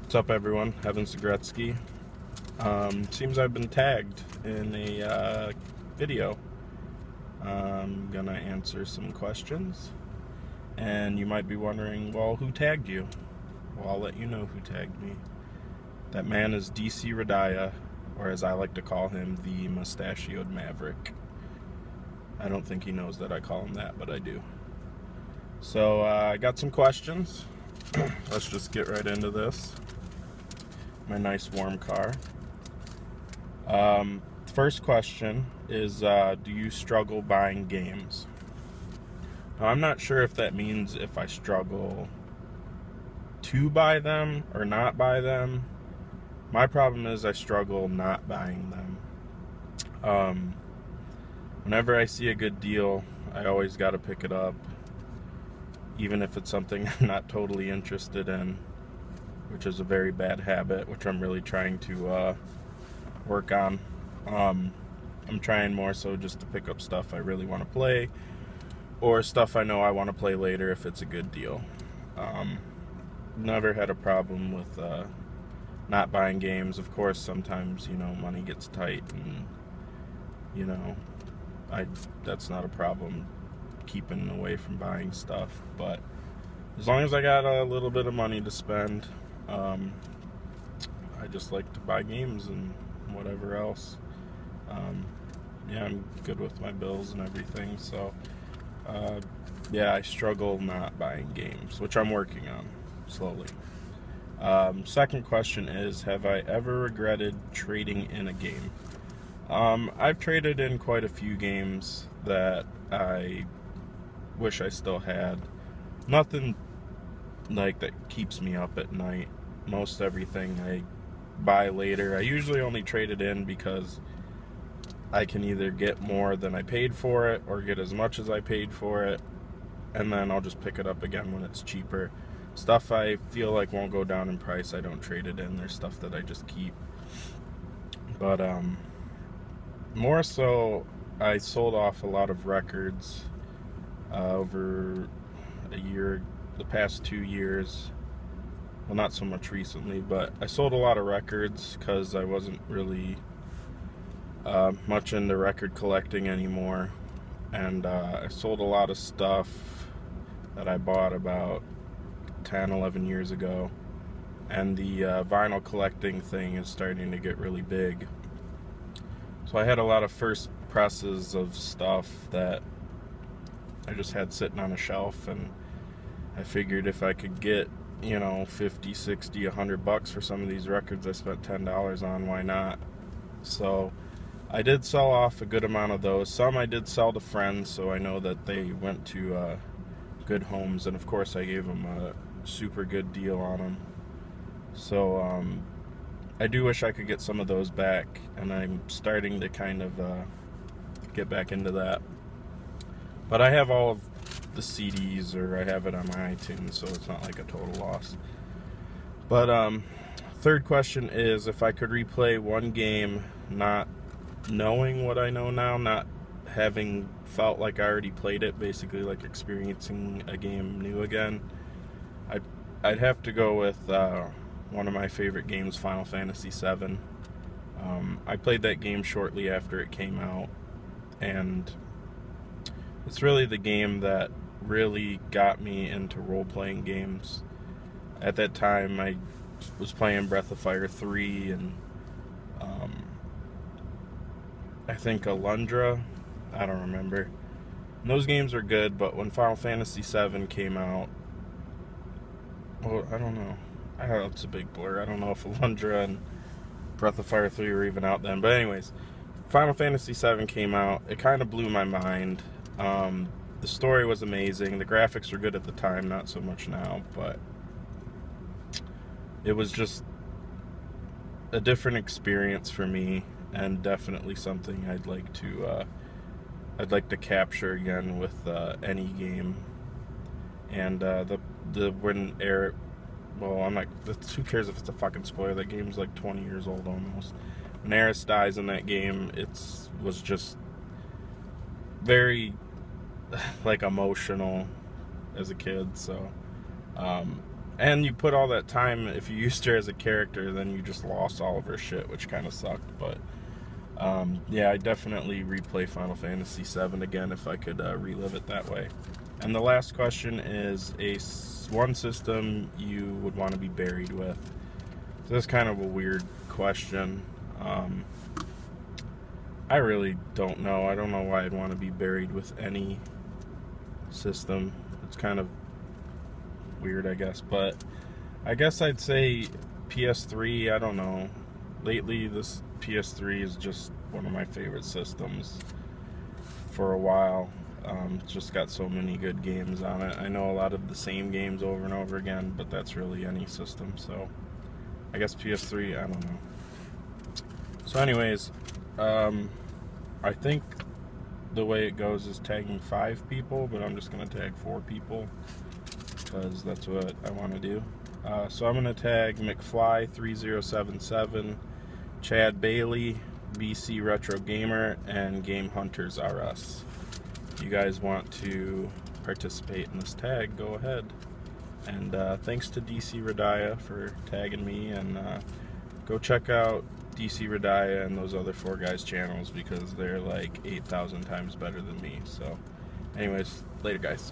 What's up, everyone? Evan Zagretsky. Seems I've been tagged in a video. I'm gonna answer some questions, and you might be wondering, well, who tagged you? Well, I'll let you know who tagged me. That man is DCrediah, or as I like to call him, the mustachioed maverick. I don't think he knows that I call him that, but I do. So I got some questions. Let's just get right into this. My nice warm car. First question is, do you struggle buying games? Now, I'm not sure if that means if I struggle to buy them or not buy them. My problem is I struggle not buying them. Whenever I see a good deal, I always got to pick it up, even if it's something I'm not totally interested in, which is a very bad habit, which I'm really trying to work on. I'm trying more so just to pick up stuff I really want to play, or stuff I know I want to play later if it's a good deal. Never had a problem with not buying games. Of course, sometimes, money gets tight, and, that's not a problem keeping away from buying stuff, but as long as I got a little bit of money to spend, I just like to buy games and whatever else. Yeah, I'm good with my bills and everything, so yeah, I struggle not buying games, which I'm working on slowly. Second question is, have I ever regretted trading in a game? I've traded in quite a few games that I wish I still had. Nothing like that keeps me up at night. Most everything I buy later. I usually only trade it in because I can either get more than I paid for it or get as much as I paid for it, and then I'll just pick it up again when it's cheaper. Stuff I feel like won't go down in price, I don't trade it in. There's stuff that I just keep. But more so, I sold off a lot of records over a year, the past 2 years. Well, not so much recently, but I sold a lot of records because I wasn't really much into record collecting anymore, and I sold a lot of stuff that I bought about 10, 11 years ago, and the vinyl collecting thing is starting to get really big. So I had a lot of first presses of stuff that I just had sitting on a shelf, and I figured if I could get, $50, $60, $100 for some of these records I spent $10 on, why not? So I did sell off a good amount of those. Some I did sell to friends, so I know that they went to good homes, and of course I gave them a super good deal on them. So I do wish I could get some of those back, and I'm starting to kind of get back into that. But I have all of the CDs, or I have it on my iTunes, so it's not like a total loss. But third question is, if I could replay one game, not knowing what I know now, not having felt like I already played it, basically like experiencing a game new again, I'd have to go with one of my favorite games, Final Fantasy VII. I played that game shortly after it came out, and it's really the game that really got me into role-playing games. At that time, I was playing Breath of Fire 3, and I think Alundra, I don't remember. And those games were good, but when Final Fantasy VII came out, well, I don't know, it's a big blur. I don't know if Alundra and Breath of Fire 3 were even out then. But anyways, Final Fantasy VII came out. It kind of blew my mind. The story was amazing. The graphics were good at the time, not so much now, but it was just a different experience for me, and definitely something I'd like to capture again with any game. And well, I'm like, who cares if it's a fucking spoiler? That game's like 20 years old almost. When Aerith dies in that game, was just very like emotional as a kid. So And you put all that time, if you used her as a character, then you just lost all of her shit, which kind of sucked. But yeah, I definitely replay Final Fantasy VII again if I could relive it that way. And the last question is one system you would want to be buried with. So that's kind of a weird question. I really don't know. I don't know why I'd want to be buried with any system. It's kind of weird, I guess. But I guess I'd say PS3. I don't know. Lately, this PS3 is just one of my favorite systems for a while. It's just got so many good games on it. I know a lot of the same games over and over again, but that's really any system. So I guess PS3, I don't know. So anyways, I think the way it goes is tagging 5 people, but I'm just going to tag 4 people because that's what I want to do. So I'm going to tag Mcfly 3077, Chad Bailey, BC Retro Gamer, and GameHuntersRUs. If you guys want to participate in this tag, go ahead. And thanks to DCrediah for tagging me, and go check out DCrediah and those other 4 guys' channels because they're like 8,000 times better than me. So anyways, later guys.